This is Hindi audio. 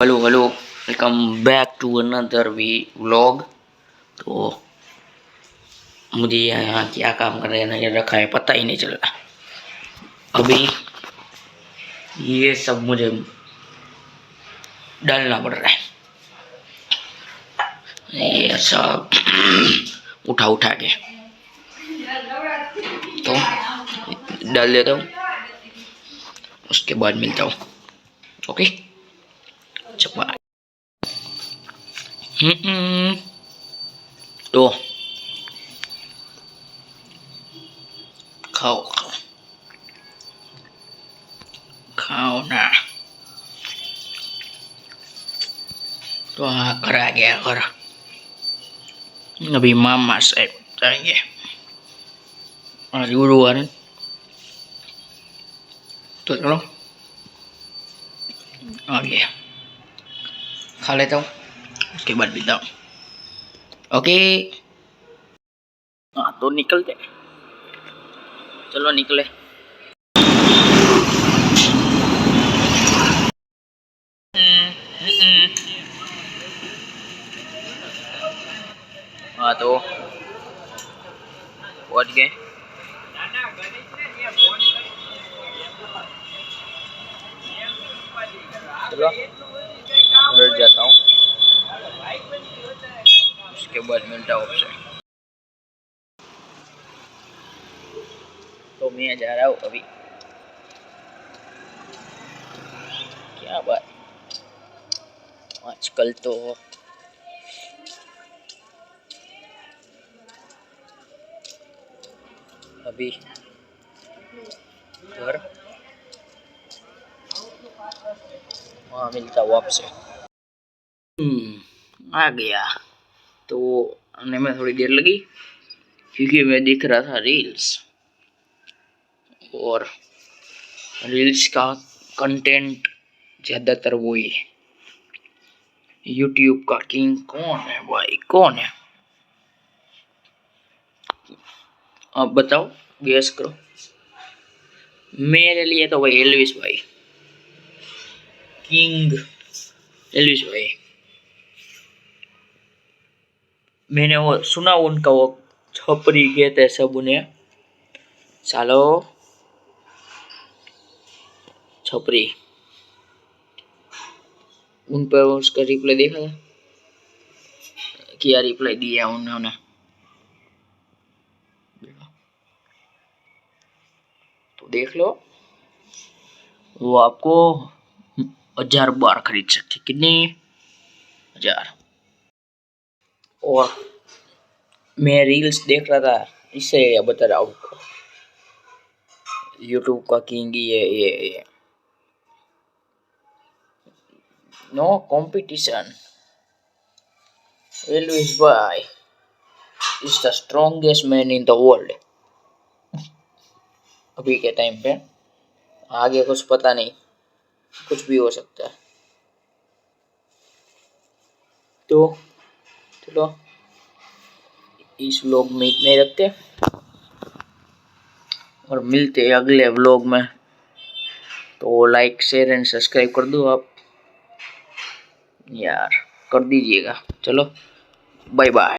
Hello hello, welcome back to another vlog. तो मुझे यहाँ क्या काम कर रहे रखा है पता ही नहीं चल रहा। अभी ये सब मुझे डालना पड़ रहा है, ये सब उठा उठा के तो डाल देता हूँ, उसके बाद मिलता हूँ। ओके चपा। तो खाओ खाओ खाओ ना। तो हाँ करा गया कर, अभी मामा साहब जाएंगे आज गुरुवार है, तो चलो आ गया, खा लेता हूँ उसके बाद पीता हूँ। ओके हाँ तो निकलते, चलो निकले। हाँ तो पहुँच गए। चलो घर जाता हूँ, उसके बाद मिलता हूँ आपसे। तो मैं जा रहा हूँ अभी, क्या बात आजकल तो अभी घर वहाँ मिलता हूँ आपसे। आ गया। तो आने में थोड़ी देर लगी क्योंकि मैं देख रहा था रील्स, और रील्स का कंटेंट ज़्यादातर वही है। यूट्यूब का किंग कौन है भाई, कौन है आप बताओ, गेस करो। मेरे लिए तो भाई एल्विस भाई, किंग एल्विस भाई। मैंने वो सुना उनका, वो छपरी कहते सब उन्हें, सालो छपरी। उन पर उसका रिप्लाई देखा था, क्या रिप्लाई दिया उन्होंने, तो देख लो। वो आपको 1000 बार खरीद सकते, कितनी 1000। और मैं रील्स देख रहा था, इससे बता रहा हूँ यूट्यूब का किंग ये नो कंपटीशन। एल्विस भाई is the strongest man in the world अभी के टाइम पे। आगे कुछ पता नहीं, कुछ भी हो सकता है। तो चलो इस व्लॉग में इतने ही रखते और मिलते हैं अगले व्लॉग में। तो लाइक शेयर एंड सब्सक्राइब कर दो आप यार, कर दीजिएगा। चलो बाय बाय।